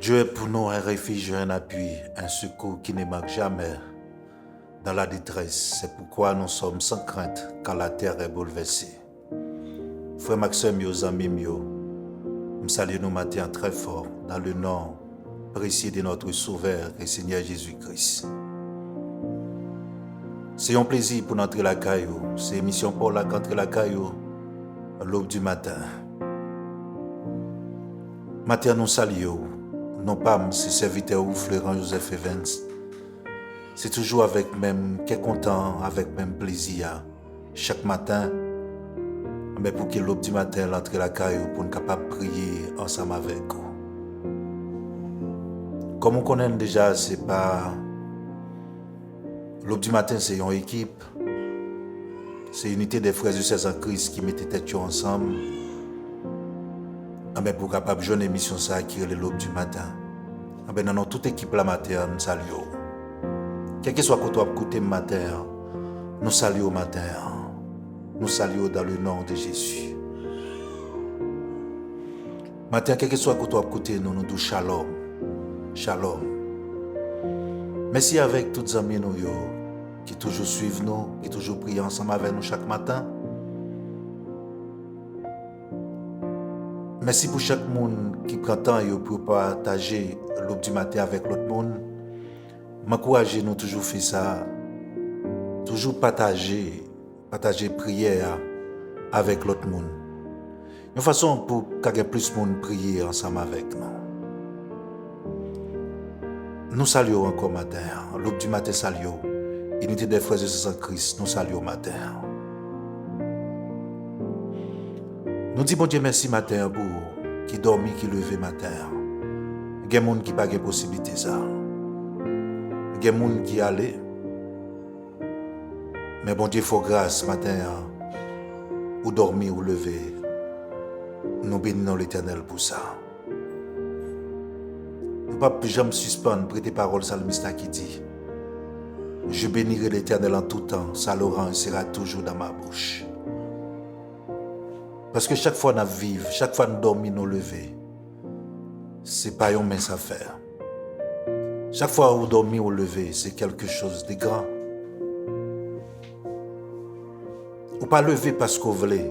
Dieu est pour nous un refuge, un appui, un secours qui ne manque jamais dans la détresse. C'est pourquoi nous sommes sans crainte quand la terre est bouleversée. Frère Maxime, mes amis, nous saluons nous matin très fort dans le nom précieux de notre Sauveur et Seigneur Jésus-Christ. C'est un plaisir pour entrer la caillou. C'est émission pour la entrer la caillou à l'aube du matin. Matin, nous saluons. Non pas c'est serviteur ou Florent Joseph Evans. C'est toujours avec même qu'est content, avec même plaisir. Chaque matin, mais pour que l'aube du matin l'entrée la caillou pour nous capable prier ensemble avec vous. Comme on connaît déjà, c'est pas l'aube du matin, c'est une équipe. C'est une unité des frères et sœurs en Christ qui mettent tête ensemble. Mais pour capable jouer une émission ça qui est l'aube du matin. Dans toute équipe la matin, nous saluons. Quel que soit côté côté matin, nous saluons matin. Nous saluons dans le nom de Jésus. Matin, quel que soit côté nous disons shalom. Shalom. Merci avec toutes les amis nous qui toujours suivent nous, qui toujours prient ensemble avec nous chaque matin. Merci pour chaque monde qui prend temps pour partager l'aube du matin avec l'autre monde. M'encourager nous toujours faire ça. Toujours partager prière avec l'autre monde. Une façon pour qu'il y ait plus de monde prier ensemble avec nous. Nous saluons encore matin. L'aube du matin saluons. Unité des frères et sœurs en Christ, nous saluons matin. Nous disons bon Dieu merci matin pour qui dormi, qui levé matin. Il y a des gens qui n'ont pas de possibilité ça. Il y a des gens qui allaient. Mais bon Dieu, il faut grâce matin ou dormir ou lever. Nous bénissons l'Éternel pour ça. Nous ne pouvons pas jamais suspendre prêter parole salmiste qui dit: je bénirai l'Éternel en tout temps, sa louange sera toujours dans ma bouche. Parce que chaque fois nous vivons, chaque fois nous dormons, nous levons, ce n'est pas une mince affaire. Chaque fois que vous dormez ou levez, c'est quelque chose de grand. Ou pas lever parce que vous voulez,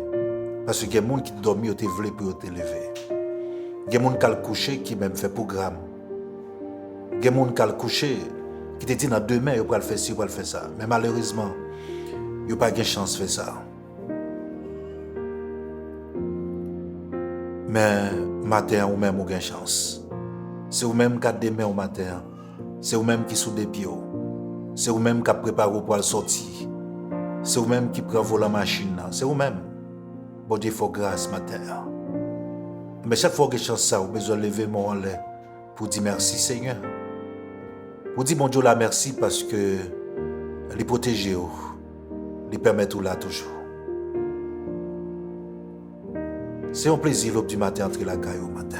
parce qu'il y a des gens qui dorment et qui veulent pour te lever. Il y a des gens qui ont couché qui même fait programme. Il y a des gens qui ont couché qui te disent dans demain, ils vont faire ci, ils vont faire ça. Mais malheureusement, ils n'ont pas de chance de faire ça. Mais matin, ou même, vous avez une chance. C'est vous-même qui avez des mains au matin. C'est vous-même qui sont des pieds. C'est vous-même qui préparez pour le sortir. C'est vous-même qui prenez la machine. C'est vous-même. Bon Dieu, il faut grâce matin. Mais chaque fois que j'ai chance, vous avez besoin de lever mon lait pour dire merci Seigneur. Pour dire bon Dieu la merci parce que les protéger, les permettre là toujours. C'est un plaisir l'aube du matin entre la caille au matin.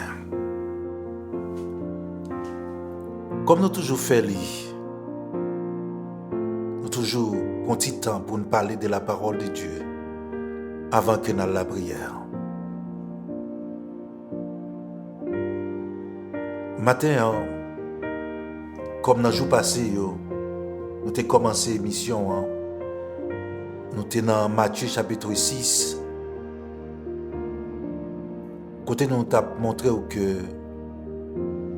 Comme nous toujours fait, nous toujours un petit temps pour nous parler de la parole de Dieu avant que nous la prière. Matin, comme dans le jour passé, nous avons commencé l'émission. Nous sommes dans Matthieu chapitre 6. Côté nous t'a montré que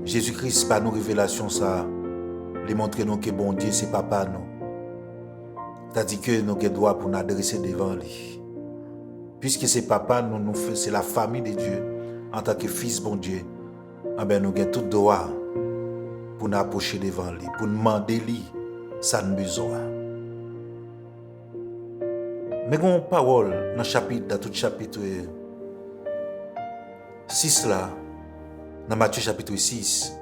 Jésus-Christ par nos révélations ça, les montrer nous que bon Dieu c'est papa nous. C'est-à-dire que nous avons droit pour nous adresser devant lui. Puisque c'est papa nous c'est la famille de Dieu en tant que fils bon Dieu. nous avons tout droit pour nous approcher devant lui, pour nous demander lui ça nous besoin. Mais il y a une parole dans tout chapitre 6 là, dans Matthieu chapitre 6,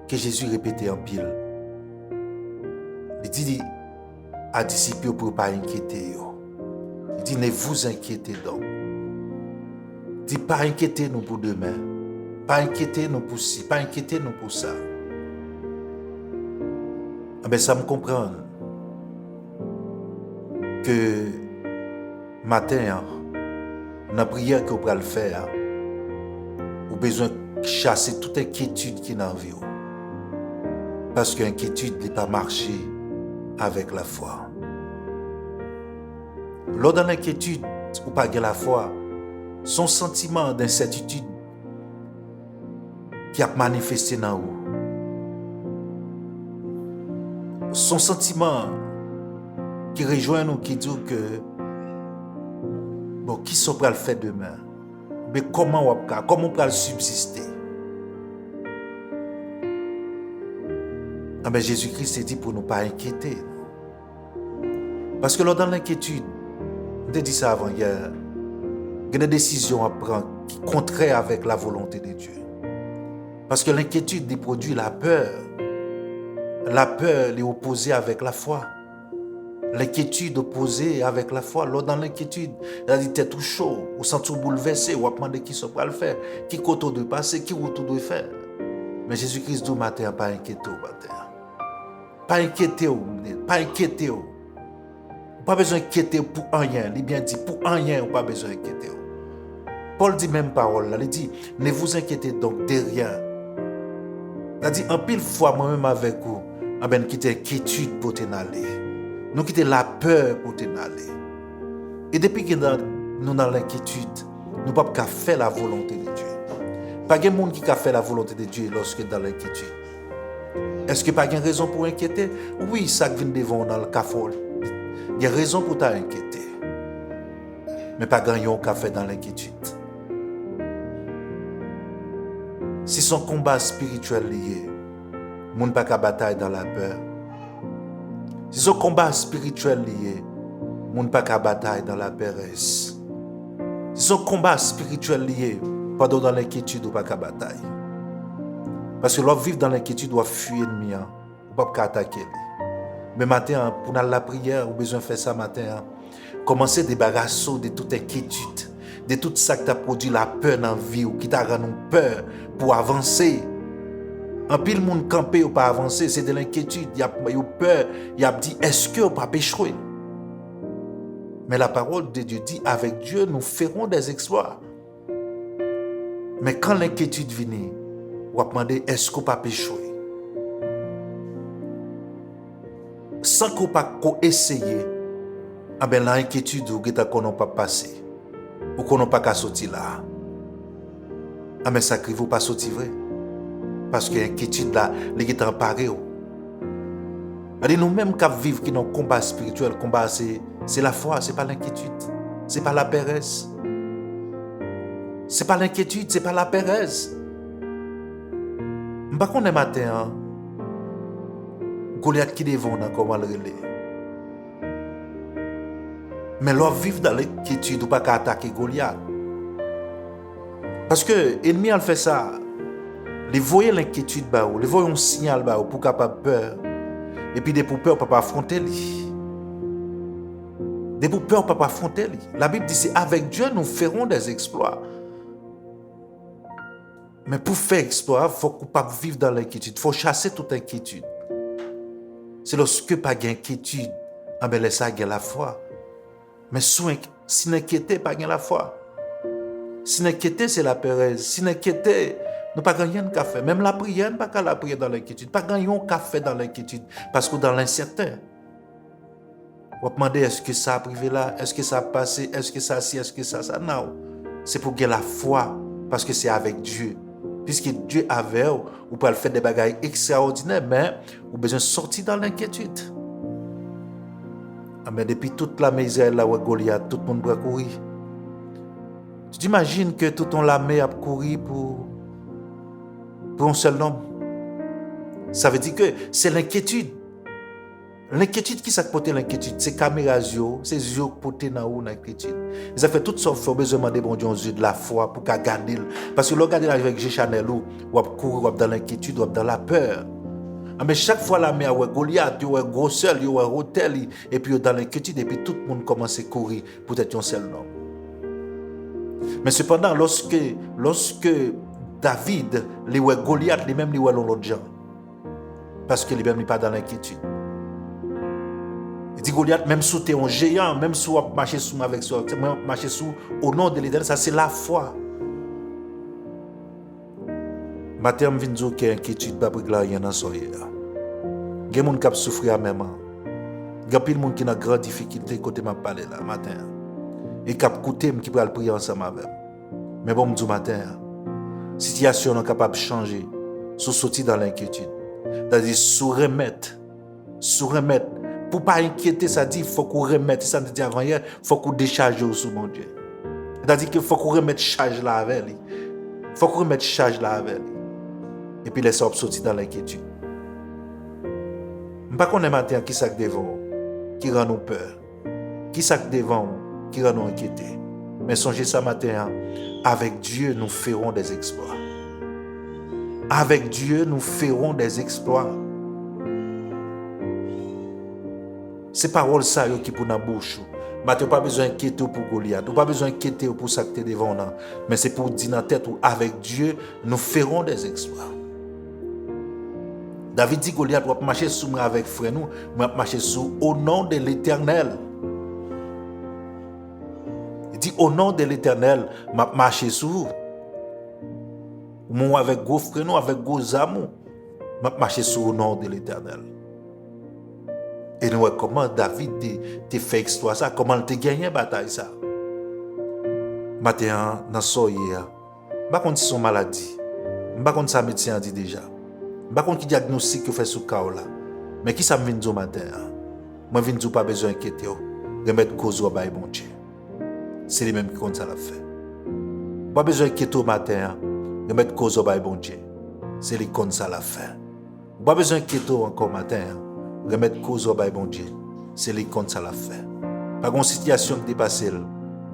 que Jésus répétait en pile. Il dit à disciples pour ne pas inquiéter. Il dit ne vous inquiétez donc. Il dit pas inquiétez nous pour demain, pas inquiétez nous pour ci, pas inquiétez nous pour ça. Mais ça me comprend que matin, dans la prière que vous pouvez le faire, vous avez besoin chasser toute inquiétude qui est dans la vie. Parce que l'inquiétude n'est pas marcher avec la foi. Lors de l'inquiétude ou pas de la foi, son sentiment d'incertitude qui a manifesté dans vous. Son sentiment qui rejoint nous, qui dit que bon, qui sont prêts à le faire demain? Mais comment on peut le subsister? Ah ben Jésus-Christ s'est dit pour ne pas inquiéter. Parce que lors dans l'inquiétude, on a dit ça avant hier, il y a des décisions à prendre qui sont contraires avec la volonté de Dieu. Parce que l'inquiétude produit la peur. La peur est opposée avec la foi. L'inquiétude opposée avec la foi. Lors dans l'inquiétude, il a dit t'es tout chaud, ou sent tout bouleversé, ou demander qui sont prêts à le faire, qui côté de passer, qui route de faire. Mais Jésus-Christ dit matin, pas inquiété au matin. Pas inquiété au pas inquiété au. Pas besoin d'inquiéter pour rien. Il bien dit pour rien, pas besoin d'inquiéter. Paul dit même parole là, il dit ne vous inquiétez donc de rien. Il a dit en pile fois moi-même avec vous, ben quitter inquiétude pour t'en aller. Nous quitter la peur pour t'en aller. Et depuis que nous dans l'inquiétude, nous ne pouvons pas faire la volonté de Dieu. Pas de monde qui a fait la volonté de Dieu lorsque dans l'inquiétude. Est-ce que pas de raison pour inquiéter? Oui, ça vient devant dans le café. Il y a raison pour t'inquiéter. Mais pas gagnons qu'à faire dans l'inquiétude. Si son combat spirituel lié, moun pas qu'à bataille dans la peur. Si son combat spirituel lié, moun pas qu'à bataille dans la paresse. Si son combat spirituel lié, pas dans l'inquiétude ou pas qu'à bataille. Parce que l'on vivre dans l'inquiétude doit fuir l'ennemi, ou pas qu'à attaquer. Mais matin, pour la prière, on a besoin de faire ça matin. Commencer à débarrasser de toute inquiétude, de tout ça qui t'a produit la peur dans la vie, ou qui t'a rendu peur pour avancer. En pile, le monde campé ou pas avancer, c'est de l'inquiétude. Il y a peur, il y a dit, est-ce que on pas pécher? Mais la parole de Dieu dit, avec Dieu, nous ferons des exploits. Mais quand l'inquiétude vient, on va demander, est-ce qu'on pas pécher? Sans qu'on pas essayer, ah ben l'inquiétude ou qu'on n'a pas passé, ou qu'on n'a pas qu'à sortir là. Ah mais ça ne pas sortir vrai. Parce que l'inquiétude là, les gens sont parés. Nous-mêmes qui vivons qui dans combat spirituel, combat c'est la foi, c'est pas l'inquiétude, c'est pas la paresse. C'est pas l'inquiétude, c'est pas la paresse. Par contre, le matin, Goliath qui devant comment le relais. Mais l'on vivre dans l'inquiétude ou pas qu'à attaquer Goliath. Parce que l'ennemi a fait ça. Les voyer l'inquiétude les voyer un signal pour capable peur. Et puis des pour peur pas affronter lui. Des pour peur pas affronter lui. La Bible dit c'est avec Dieu nous ferons des exploits. Mais pour faire exploit, il faut pas vivre dans l'inquiétude, il faut chasser toute inquiétude. C'est lorsque pas d'inquiétude, on va laisser la foi. Mais si n'inquiéter pas la foi. Si n'inquiéter c'est la paresse. Si n'inquiéter nous pas gagner un café. Même la prière, pas qu'à la prière dans l'inquiétude. Pas gagner un café dans l'inquiétude. Parce que dans l'incertain, on va demander est-ce que ça a privé là, est-ce que ça a passé, est-ce que ça si, est-ce que ça. Non. C'est pour gagner la foi. Parce que c'est avec Dieu. Puisque Dieu avait, ou peut faire des bagailles extraordinaires, mais vous besoin de sortir dans l'inquiétude. Ah, mais depuis toute la misère là où Goliath, tout le monde doit courir. Tu t'imagines que tout ton l'armée a couru pour un seul homme. Ça veut dire que c'est l'inquiétude. L'inquiétude qui s'est porté l'inquiétude, c'est caméras, c'est yeux portés dans l'inquiétude. Ils ont fait toutes sortes de besoin de bon Dieu de la foi pour qu'à garder. Parce que l'on avec G Chanel ou courir dans l'inquiétude ou dans la peur. Mais chaque fois la mer Goliath, il y a un gros seul, il y a un hôtel et puis dans l'inquiétude et puis tout le monde commence à courir pour être un seul homme. Mais cependant lorsque David, les Goliath, les mêmes les l'autre gens. Parce que les mêmes n'est pas dans l'inquiétude. Il dit Goliath, même si tu es un géant, même si tu marches sous avec soi, marcher sous au nom de l'Éternel, ça c'est la foi. Matin, je viens de dire qu'il y a inquiétude, pas pour rien dans soirée. Il y a des gens qui souffrent même. Il y a des gens qui ont grande difficulté côté m'a parler là matin. Et qui coûté qui peut prier ensemble avec. Mais bon, du matin, situation est capable de changer, sous sortir dans l'inquiétude. C'est-à-dire sous remettre, pour pas inquiéter, ça dit faut qu'on remette, ça dit avant hier, faut qu'on décharge sur mon Dieu. C'est-à-dire qu'il faut qu'on remette charge là avec lui. Faut qu'on remette charge là avec lui. Et puis laisse sortir dans l'inquiétude. Je ne sais pas matin qui ça devant qui rend nous peur. Qui ça devant qui rend nous inquiétés. Mais songez ça matin, avec Dieu nous ferons des exploits. Avec Dieu nous ferons des exploits. Ces paroles ça qui pour la bouche. Tu n'as pas besoin d'inquiéter pour Goliath. Tu n'as pas besoin d'inquiéter pour ça que tu es devant. Mais c'est pour dire dans la tête, avec Dieu, nous ferons des exploits. David dit Goliath va marcher sous moi avec frère nous, va marcher sous au nom de l'Éternel. Il dit au nom de l'Éternel, m'a marcher sous. Moi avec gros frère nous, avec gros amour, m'a marcher sous au nom de l'Éternel. Et nous voyons comment David te fait exploit ça, comment il te gagné bataille ça. Matin dans soirée, pas contre son maladie, pas contre sa médecin dit déjà. Je ne sais pas qui diagnostic que fait sous cas là. Mais qui ça me vient dire matin? Moi je viens dire pas besoin d'inquiéter. Remettre cause au bail bon Dieu. C'est les mêmes qui comptent ça la fait. Pas besoin d'inquiéter au matin. Remettre cause au bail bon Dieu. C'est les comptes ça la fait. Pas besoin d'inquiéter encore matin. Remettre cause au bail bon Dieu. C'est les comptes ça la fait. Pas une situation qui dépasse.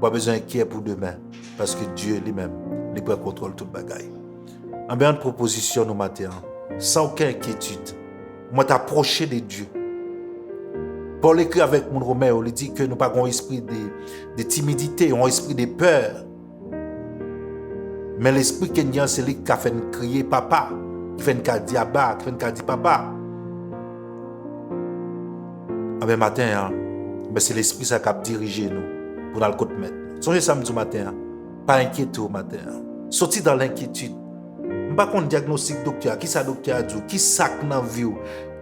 Pas besoin d'inquiéter pour demain parce que Dieu lui-même il prend contrôle toute bagaille. En bien de proposition nous matin. Sans aucune inquiétude, moi t'approcher de Dieu. Paul écrit avec mon Romain, il dit que nous n'avons pas un esprit de timidité, un esprit de peur. Mais l'esprit qui est c'est lui qui a fait crier papa, qui fait dire abba, qui fait dire papa. Mais matin, c'est l'esprit qui a dirigé nous pour dans le côté mettre. Songez samedi matin, pas inquiété au matin. Sortir dans l'inquiétude. Je ne sais pas diagnostic docteur, qui ça docteur a dit, qui sac dans la vie.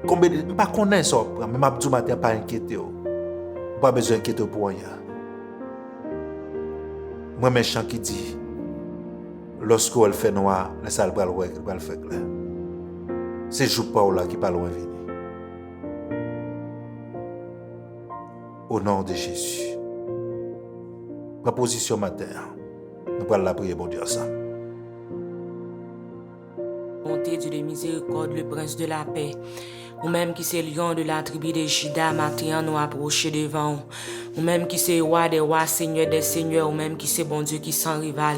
Je ne sais pas connaître ça, mais je dis matin pas inquiété. Pas besoin d'inquiéter pour rien. Moi, méchant qui dit, lorsqu'elle fait noir, la salle va le faire clair. C'est jour pas là qui parle loin venir. Au nom de Jésus. Proposition matin, nous allons la prier, bon Dieu, ensemble. Bonté, Dieu de miséricorde, le prince de la paix. Ou même qui c'est lion de la tribu de Juda, matin nous approcher devant. Ou même qui c'est roi des rois, seigneur des seigneurs, ou même qui c'est bon Dieu qui sans rival.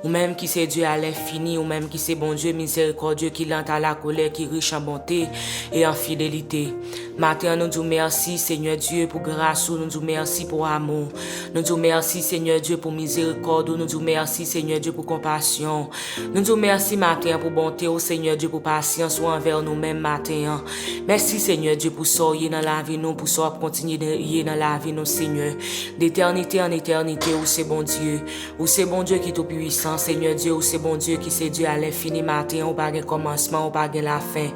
Ou même qui c'est Dieu à l'infini, ou même qui c'est bon Dieu miséricordieux qui lent à la colère, qui riche en bonté et en fidélité. Matin nous disons merci Seigneur Dieu pour grâce, nous disons merci pour amour. Nous disons merci Seigneur Dieu pour miséricorde, nous disons merci Seigneur Dieu pour compassion. Nous disons merci matin pour bonté, au Seigneur Dieu pour patience envers nous-mêmes matin. Merci Seigneur Dieu pour sortir dans la vie nous, pour continuer de y dans la vie nous Seigneur. D'éternité en éternité, où c'est bon Dieu. Où c'est bon Dieu qui est tout puissant, Seigneur Dieu, où c'est bon Dieu qui c'est Dieu à l'infini matin, où pas de commencement, où pas de la fin.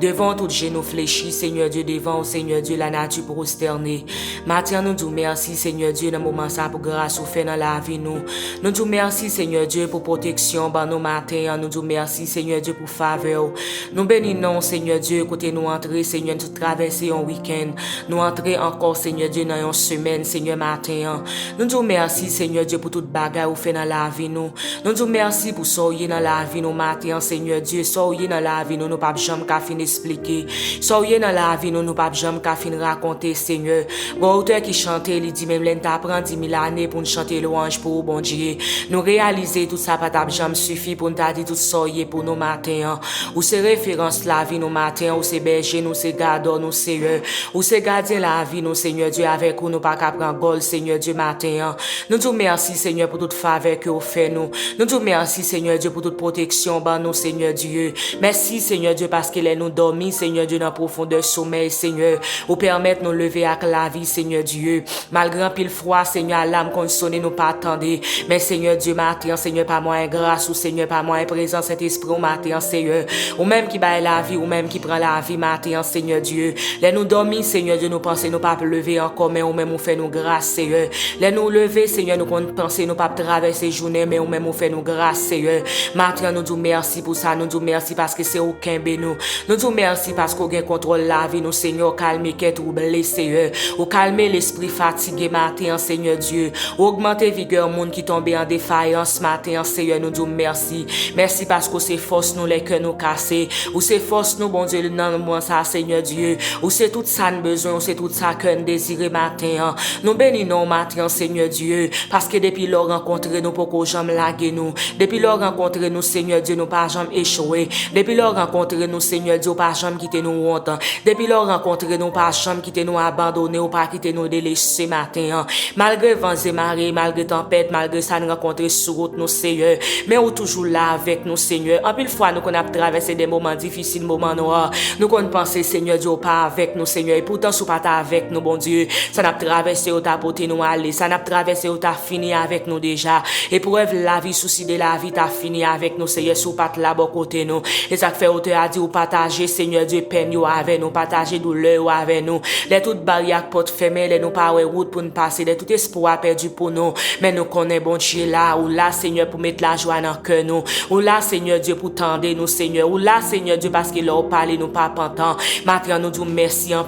Devant tout genou fléchi, Seigneur Dieu, devant au Seigneur Dieu, la nature prosternée. Matin nous disons merci Seigneur Dieu dans le moment ça pour grâce ou fait dans la vie nous. Nous disons merci Seigneur Dieu pour protection dans nos matins. Nous disons merci Seigneur Dieu pour faveur. Nous bénissons Seigneur Dieu côté nous entrer Seigneur nous traverser un week-end. Nous entrer encore Seigneur Dieu dans une semaine Seigneur matin. Nous disons merci Seigneur Dieu pour toute bagarre ou fait dans la vie nous. Nous disons merci pour sortir dans la vie nous matin Seigneur Dieu. Sortir dans la vie nous pas jamais qu'à fin expliquer. Sortir dans la vie nous pas jamais qu'à fin raconter Seigneur. Bon auteur qui chantait il dit même l'en prend 10 000 années pour nous chanter louange pour bon Dieu. Nous réaliser tout ça pas jamais suffit pour nous dire tout sortir pour nos matins. Ou c'est référence la vie nos matins, ou c'est berger nous c'est gardeur nous Seigneur. Ou c'est gardien la vie nous Seigneur Dieu avec nous pas qu'à prendre gol Seigneur Dieu matin. Nous disons merci Seigneur pour toute faveur que vous faites nous. Nous disons merci Seigneur Dieu pour toute protection ban nous Seigneur Dieu. Merci Seigneur Dieu parce qu'il est nous dormi Seigneur Dieu dans profondeur sommeil Seigneur, ou permettre nous lever avec la vie, Seigneur Dieu. Malgré un pile froid, Seigneur, l'âme qu'on sonne, nous pas attendre. Mais Seigneur Dieu, matin, Seigneur, pas moins grâce, ou Seigneur, pas moins présent, Saint-Esprit, ou matin, Seigneur. Ou même qui baille la vie, ou même qui prend la vie, matin, Seigneur Dieu. Les nous dormir, Seigneur Dieu, nous penser, nous pas lever encore, mais ou même nous fait nous grâce, Seigneur. Les nous lever, Seigneur, nous penser, nous pas traverser journée, mais ou même nous fait nous grâce, Seigneur. Matin, nous disons merci pour ça, nous disons merci parce que c'est aucun bénou. Nous disons merci parce qu'on gagne contrôle la vie, nous, Seigneur, calmer qui est troublé, Seigneur. Ou calmer l'esprit fatigué, matin, Seigneur Dieu. Ou augmenter vigueur, monde qui tombe en défaillance, matin, Seigneur, nous disons merci. Merci parce que c'est force nous, les cœurs nous cassés. Ou c'est force nous, bon Dieu, non, moi, ça, Seigneur Dieu. Ou c'est tout ça, nous besoin, ou c'est tout ça que nous désirons, matin. Nous bénissons, matin, Seigneur Dieu. Parce que depuis leur rencontre, nous, pour qu'on jamais laguer nous. Depuis leur rencontre, nous, Seigneur Dieu, nous pas jamais échouer. Depuis leur rencontre, nous, Seigneur Dieu, pas jamais quitter nous honte. Depuis leur rencontre, nous pas jamais quitter nous abandonner ou pas quitter nous délaisser matin. Malgré vents et marées, malgré tempête, malgré ça nous rencontrer sur route nous, Seigneur. Mais ou toujours là avec nous, Seigneur. En pile fois, nous qu'on a traversé des moments difficiles, moments noirs. Nous qu'on pensé, Seigneur Dieu, pas avec nous, Seigneur. Et pourtant, sous pas avec nous, bon Dieu. Ça n'a traversé ou t'as porté nous aller. Ça n'a traversé ou t'as fini avec nous déjà. Et pour la vie, souci de la vie, t'as fini avec nous, Seigneur. Sous pas là, bon côté nous. Et ça fait, ou te a dit, ou partager, Seigneur Dieu, peine ou avec nous, partager douleur ou avec nous. Les toutes barrières portes fermées, les nous pas ouais route pour nous passer, les tout espoir perdu pour nous. Mais nous connaissons bon Dieu là, ou là, Seigneur, pour mettre la joie dans le cœur nous. Ou là, Seigneur Dieu, pour tendre nous, Seigneur. Ou là, Seigneur Dieu, parce qu'il leur parle, nous pas pantant. Maintenant, nous disons merci en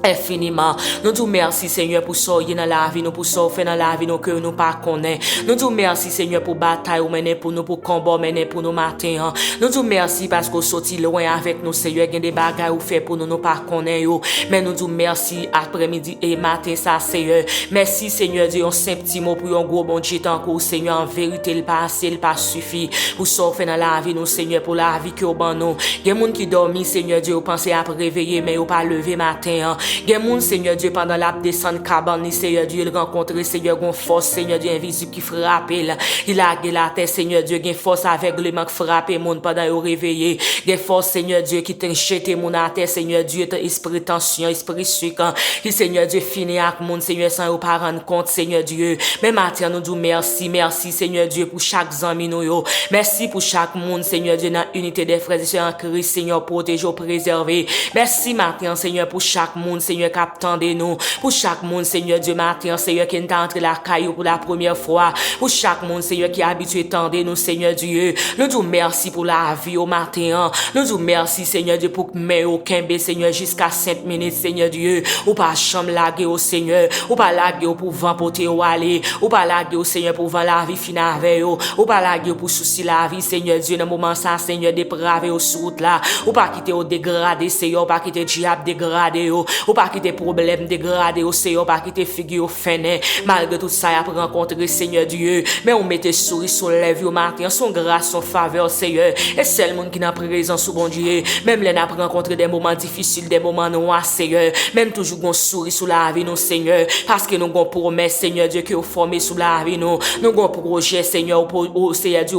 infiniment. Nous disons merci, Seigneur, pour sortir dans la vie, nous pour sortir dans la vie, nous que nous pas connaissons. Nous disons merci, Seigneur, pour bataille ou mener pour nous, pour combat mener pour nous matin. Nous disons merci parce qu'on sorti loin avec nous, Seigneur, il y a des bagages ou fait pour nous, nous pas connaissons. Mais nous disons merci après-midi et matin, ça, Seigneur. Merci, Seigneur Dieu, un simple petit mot pour un gros bon Dieu encore, Seigneur, en vérité, il pas assez, il pas suffit pour sortir dans la vie, nous, Seigneur, pour la vie que au ban nous. Il y a des gens qui dorment, Seigneur Dieu, pensez à réveiller, mais ils pas lever matin. Gen moun, Seigneur Dieu, pendant la descente cabane, Seigneur Dieu, il rencontre, Seigneur, gon force, Seigneur Dieu, invisible qui frappe, il a la terre, Seigneur Dieu, gen force aveuglement qui frappe, moun pendant il réveillé, gen force, Seigneur Dieu, qui t'en jeté moun à terre, Seigneur Dieu, esprit tension, esprit sucre, qui, Seigneur Dieu, finit avec moun, Seigneur, sans ou pas rendre compte, Seigneur Dieu. Mais matin, nous disons merci, merci, Seigneur Dieu, pour chaque zami nous yo. Merci pour chaque monde, Seigneur Dieu, dans l'unité des frères et sœurs en Christ, Seigneur, protégé, préservé. Merci matin, Seigneur, pour chaque monde, Seigneur, qui attendait nous. Pour chaque monde, Seigneur Dieu, matin, Seigneur, qui est entré la caillou pour la première fois. Pour chaque monde, Seigneur, qui est habitué à tendre nous, Seigneur Dieu. Nous disons merci pour la vie au matin. Nous disons merci, Seigneur Dieu, pour que mais aucun bé, Seigneur, jusqu'à 5 minutes, Seigneur Dieu. Ou pas chambre laguer au Seigneur. Ou pas laguer pour vent porter ou aller. Ou pas laguer au Seigneur pour vent la vie finir avec eux. Ou pas laguer pour souci la vie, Seigneur Dieu, dans le moment ça, Seigneur, dépravé au route là. Ou pas quitter au dégradé, Seigneur, ou pas quitter diable dégradé, ou pas quitter problème dégradé, au Seigneur, pas quitter figure fainé. Malgré tout ça, il a rencontré, Seigneur Dieu. Mais on mettait souris sur les vieux matin, son grâce, son faveur, Seigneur. Et c'est le monde qui n'a présence au bon Dieu. Même les n'a rencontré des moments difficiles, des moments noirs, Seigneur. Même toujours qu'on sourit sur la vie, nous, Seigneur. Parce que nous avons promesse, Seigneur Dieu, que vous formez sur la vie, nous. Nous avons projet, Seigneur, au Seigneur Dieu.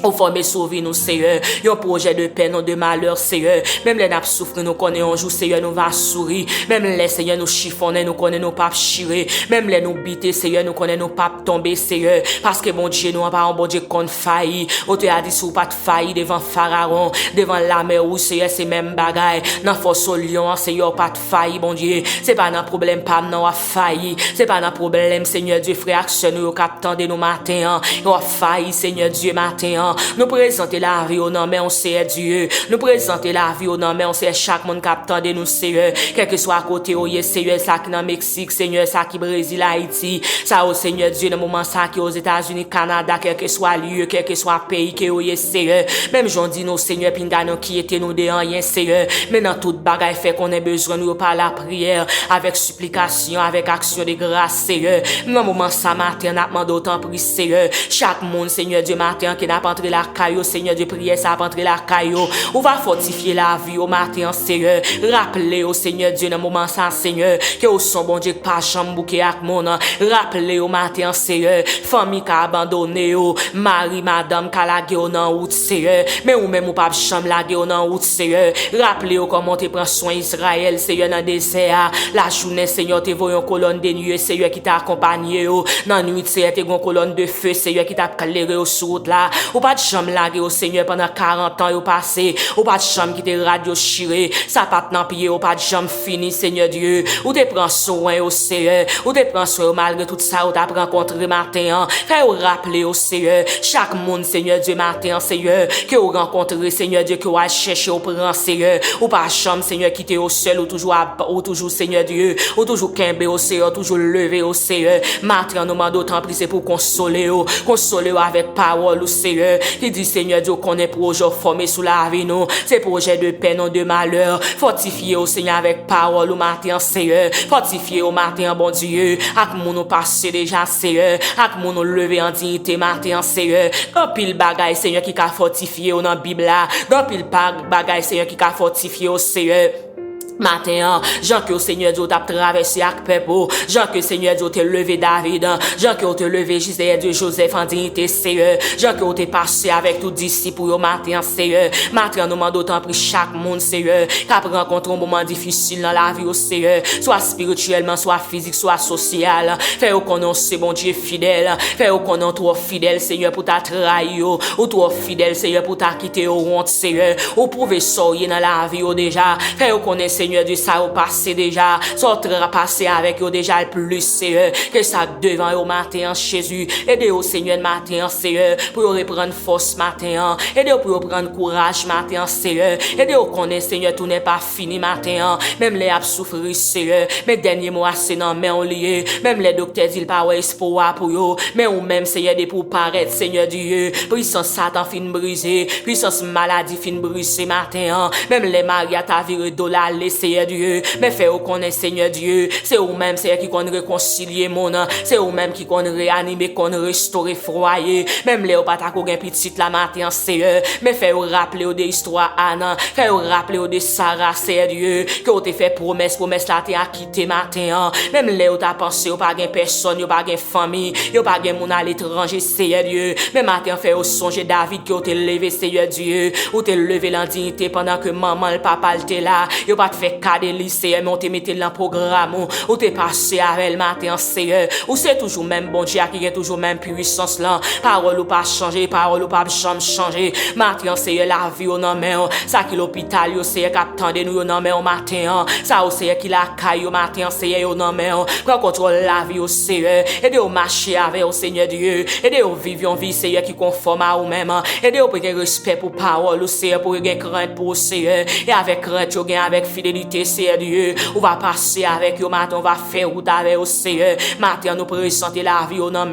Au former sauver nous, Seigneur. Un projet de paix, non de malheur, Seigneur. Même les nappes souffrent, nous connaissons un jour, Seigneur, nous va sourire. Même les, Seigneur, nous chiffonner, nous connaissons nos papes chirer. Même les nous biter, Seigneur, nous connaissons nos papes tomber, Seigneur. Parce que mon Dieu, nous n'avons pas un bon Dieu qu'on faillit. On te a dit, si vous pas de faillir devant Pharaon, devant la mer, où, Seigneur, c'est même bagaille. Dans force au lion, Seigneur, pas de faillir, bon Dieu. C'est pas un problème, pas non, a failli. C'est pas un problème, Seigneur Dieu, frère, action, nous, captant de nos matins. On a failli, Seigneur Dieu, matin. Nous présenter la vie au nom, mais on sait Dieu. Nous présenter la vie au nom, mais on sait chaque monde qui attend de nous, Seigneur. Quel que soit à côté, oh, Seigneur, ça qui dans Mexique, Seigneur, ça qui Brésil, Haïti, ça, oh, Seigneur Dieu, dans le moment, ça qui aux États-Unis, Canada, quel que soit lieu, quel que soit pays, que, oh, Seigneur. Même j'en dis, nous, Seigneur, pinga, nous, qui était nous de rien, Seigneur. Mais dans toute bagaille fait qu'on ait besoin, nous, par la prière, avec supplication, avec action de grâce, Seigneur. Dans le moment, ça, matin, n'a pas d'autant pris, Seigneur. Chaque monde, Seigneur Dieu, matin, qui n'a pas entrer la caillou, Seigneur Dieu, prière, ça va entrer la caillou. On va fortifier la vie au matin, Seigneur. Rappelez au Seigneur Dieu, dans le moment ça, Seigneur, que au son bon Dieu, pas chambre bouquet avec mon nom. Rappelez au matin, Seigneur, famille qui a abandonné, mari, madame, qui a la guerre dans route, Seigneur. Mais ou même ou pas chambre la guerre dans route, Seigneur. Rappelez au comment tu prends soin Israël, Seigneur, dans le désert. La journée, Seigneur, tu vois une colonne de nuée, Seigneur, qui t'a accompagné, dans la nuit, Seigneur, tu une colonne de feu, Seigneur, qui t'a éclairé sur route là. Ou pas de chambre la guerre, Seigneur, pendant 40 ans, au passé. Ou pas de chambre qui te radio chiré, ça pas de pied, ou pas de chambre fini, Seigneur Dieu. Ou te prends soin au Seigneur, ou te prends soin malgré tout ça, ou t'as rencontré matin. Fais rappeler au Seigneur, chaque monde, Seigneur Dieu, matin, Seigneur, que vous rencontrez, Seigneur Dieu, que vous allez chercher au prend, Seigneur. Ou pas chambre, Seigneur, qui te au seul, ou toujours, Seigneur Dieu, ou toujours kembe au Seigneur, toujours levé au Seigneur. Matin, nous demandons d'autant plus pour consoler avec parole au Seigneur, qui dit, Seigneur Dieu, qu'on est projet formé sous la vie, nous, c'est projet de paix, non de malheur. Fortifier au Seigneur avec parole au matin, Seigneur. Fortifier au matin, bon Dieu, avec mon passé déjà, Seigneur, avec mon levé en dignité, matin, Seigneur. Dans pile bagaille, Seigneur, qui a fortifié dans la Bible là. Dans pile bagaille, Seigneur, qui a fortifié au Seigneur. Matin, Jean que Seigneur Dieu t'a traversé avec peuple, Jean que Seigneur Dieu t'a levé David, Jean que t'a levé Seigneur Joseph en dignité, Seigneur, Jean que t'a passé avec tous disciples au matin, Seigneur. Matin, nous demandons d'autant plus chaque monde, Seigneur, qui a rencontré un moment difficile dans la vie, Seigneur, soit spirituellement, soit physique, soit social. Fais-nous connaître, bon Dieu fidèle, fais-nous connaître toi fidèle, Seigneur, pour ta trahir, ou toi fidèle, Seigneur, pour ta quitter au honte, Seigneur, ou prouver soyez dans la vie, déjà, fais-nous connaître, Seigneur Dieu, ça au passé déjà, sortira passer avec eux déjà le plus, Seigneur, que ça devant au matin, Jésus, aidez au Seigneur matin, Seigneur, pour reprendre force matin, aidez pour prendre courage matin, Seigneur, aidez au connaître, Seigneur, tout n'est pas fini matin, même les a souffrir, Seigneur, mes derniers mois, c'est dans main lié, même les docteurs disent pas espoir pour eux, mais ou même, Seigneur, de pour paraître, Seigneur Dieu, puissance Satan fin brisé, puissance maladie fin brisé matin, même les mariés ta viré dollar Seigneur Dieu, mais fais au qu'on est Seigneur Dieu, c'est ou même Seigneur qui qu'on réconcilier mon âme, c'est ou même qui qu'on réanimer, qu'on restaurer foyer, même les ou pas ta qu'on petite la matin Seigneur, mais fais au rappeler des histoires Anna, fais au rappeler de Sarah Seigneur Dieu, que ou te fait promesse là t'es quitté matin, même les ou t'as pensé ou pas gain personne, ou pas gain famille, ou pas gain mon à l'étranger Seigneur Dieu, mais matin fais au songer David que ou te levé Seigneur Dieu, ou te levé l'indignité pendant que maman le papa était là, ou pas te fait cadet lycée, mais on te mette dans le programme, ou te passé avec le matin, Seigneur, ou c'est toujours même bon Dieu qui a toujours même puissance là, parole ou pas changer, parole ou pas changer, matin, Seigneur, la vie au nom, ça qui l'hôpital, yo, Seigneur, captain de nous, au nom, matin, ça, au Seigneur, qui la caille, au matin, Seigneur, au nom, prends contrôle la vie, au Seigneur, aidez au marcher avec, au Seigneur Dieu, aidez au vivre une vie, Seigneur, qui conforme à vous-même, aidez au prendre respect pour parole, au Seigneur, pour gagner crainte pour Seigneur, et avec crainte, yo, avec fidélité, Seigneur Dieu, on va passer avec eux matin, on va faire route avec eux, Seigneur. Matin, nous présenter la vie au nom,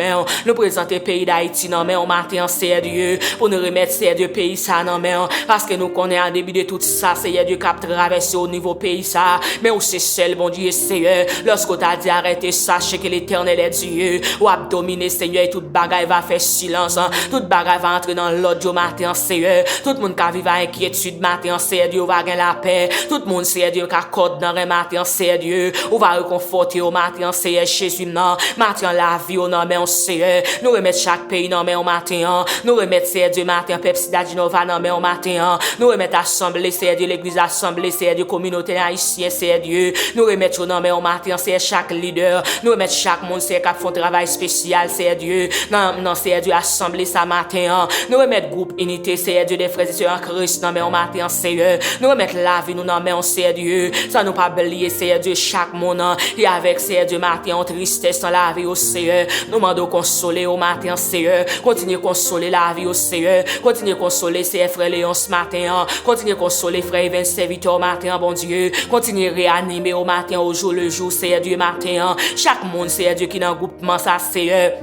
nous présenter le pays d'Haïti, non, mais on matin, Seigneur Dieu, pour nous remettre, Seigneur Dieu, pays ça, non, mais parce que nous connaissons en début de tout ça, Seigneur Dieu, qui a traversé au niveau pays ça, mais on c'est seul, bon Dieu, Seigneur, lorsqu'on t'a dit arrêtez, sachez que l'éternel est Dieu, ou a dominé, Seigneur, et toute bagaille va faire silence, toute bagaille va entrer dans l'ordre matin, Seigneur, tout le monde qui vit à inquiétude, matin, Seigneur Dieu, va gagner la paix, tout le monde, Seigneur Dieu, qui accorde dans le matin, Seigneur Dieu, on va reconforter au matin, Seigneur Jésus, non, matin la vie, au nom, mais on Seigneur, nous remettre chaque pays, non, mais au matin, nous remettre, Seigneur Dieu, matin, Pepsi d'Adinova, non, mais au matin, nous remettre assemblée, Seigneur Dieu, l'église assemblée, Seigneur Dieu, communauté haïtienne, Seigneur Dieu, nous remettre au nom, mais au matin, Seigneur, chaque leader, nous remettre chaque monde, Seigneur, qui font travail spécial, Seigneur Dieu, non, Seigneur Dieu, assemblée, ça matin, nous remettre groupe unité, Seigneur Dieu, des frères et sœurs en Christ, non, mais au matin, Seigneur, nous remettre la vie, nous, non, mais on Seigneur Dieu, ça nous pas oublier, Seigneur Dieu, chaque moment, et avec, Seigneur Dieu, matin, en tristesse dans la vie, au Seigneur, nous demandons consoler au matin, Seigneur, continuez consoler la vie, au Seigneur, continuez consoler, Seigneur, frère Léon, ce matin, continuez consoler, frère Evans, serviteur, au matin, bon Dieu, continuez réanimer au matin, au jour le jour, Seigneur Dieu, matin, chaque monde, Seigneur Dieu, qui est dans le groupement, ça, Seigneur,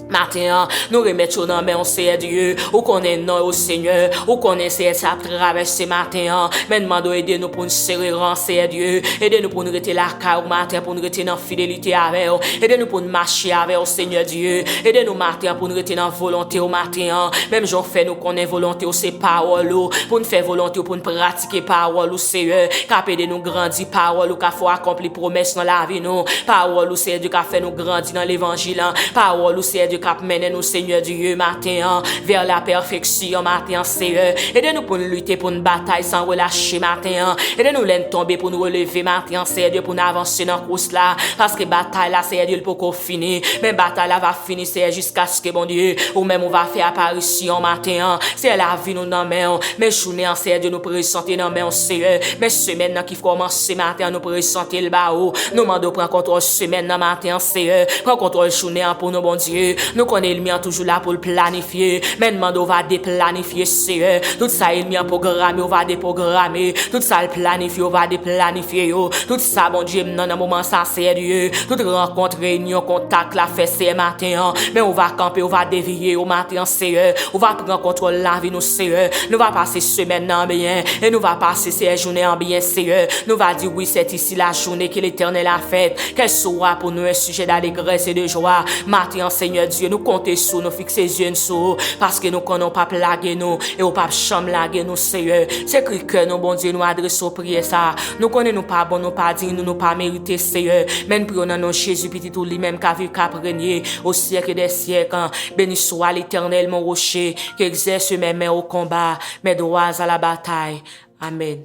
Matin, nous remettons dans main, Seigneur Dieu, ou qu'on est non au Seigneur, ou qu'on essaie de traverser matin, mais demandons aider nous pour nous serrer en Seigneur Dieu, aider nous pour nous rester la car matin, pour nous rester dans fidélité avec vous, aider nous pour nous marcher avec vous, Seigneur Dieu, aider nous matin pour nous rester dans volonté au matin, même j'en fais nous qu'on est volonté, c'est parole, pour nous faire volonté, pour nous pratiquer parole, Seigneur, cap aider nous grandir parole, qu'a faut accomplir promesse dans la vie, nous, parole, Seigneur Dieu, qu'a fait nous grandir dans l'évangile, parole, Seigneur Dieu, cap mener nous, Seigneur Dieu, matin, vers la perfection, matin, Seigneur. Aidez-nous pour nous lutter pour une bataille sans relâcher, matin. Aidez-nous à tomber pour nous relever, matin, Seigneur Dieu, pour nous avancer dans la course là. Parce que bataille là, Seigneur Dieu, le peut finir. Mais bataille là va finir, Seigneur, jusqu'à ce que, bon Dieu, ou même on va faire apparition, matin. C'est la vie nous dans main. Mais journée, Seigneur Dieu, nous présenter dans main, Seigneur. Mais semaine qui commence, matin, nous présenter le bas. Nous demandons prendre contrôle semaine, matin, Seigneur. Prends contrôle journée pour nous, bon Dieu. Nous connaissons le mien toujours là pour le planifier. Mais demande on va déplanifier, Seigneur. Tout ça il mien programmé, on va déprogrammer. Tout ça le planifier, on va déplanifier. Tout ça, bon Dieu, dans un moment ça, c'est Dieu. Toute rencontre, réunion, contact, la fait, c'est matin. Mais on va camper, on va dévier au matin, Seigneur. On va prendre contrôle la vie, nous, Seigneur. Nous va passer semaine en bien. Et nous va passer ces journées en bien, Seigneur. Nous va dire oui, c'est ici la journée que l'Éternel a faite. Qu'elle soit pour nous un sujet d'allégresse et de joie. Matin, Seigneur Dieu, nous compter sur nous, fixer les yeux sur parce que nous connaissons pas plaguer nous et au pas chambre laguer nous, Seigneur. C'est que nous, bon Dieu, nous adressons prière ça. Nous connaissons pas bon, nous pas dignes, nous pas mérité, Seigneur. Mais nous prenons Jésus petit tout lui-même qui a vu qu'à régner au siècle des siècles. Béni soit l'Éternel, mon rocher, qui exerce mes mains au combat, mes droits à la bataille. Amen.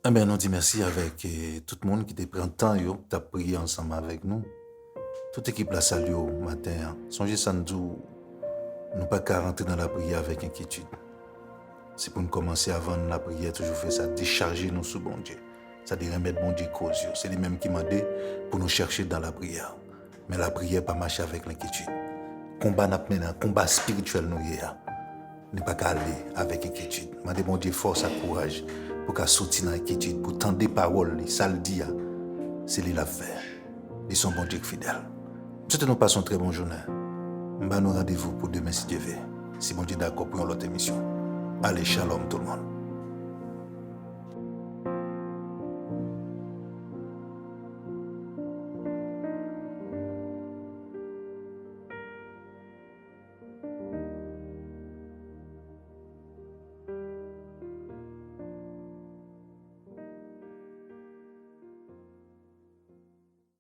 Amen, on dit merci avec tout le monde qui te prend le temps, qui t'a prié ensemble avec nous. Toute équipe la salue au matin. Songez ça nous pas qu'à rentrer dans la prière avec inquiétude. C'est pour nous commencer avant la prière, toujours faire ça, décharger nous sous bon Dieu. Ça dit remettre bon Dieu cause. C'est lui-même qui m'a dit pour nous chercher dans la prière. Mais la prière pas marcher avec l'inquiétude. Combat n'a pas combat spirituel nous hier. N'est pas qu'à aller avec inquiétude. M'a dit bon Dieu force et courage pour qu'à sortir dans l'inquiétude, pour tendre des paroles, ça le dit, c'est lui la faire. Ils sont bon Dieu fidèle. Souhaitons nous passons une très bonne journée. Nous rendez-vous pour demain si Dieu veut. Si bon Dieu d'accord pour une autre émission. Allez, shalom tout le monde.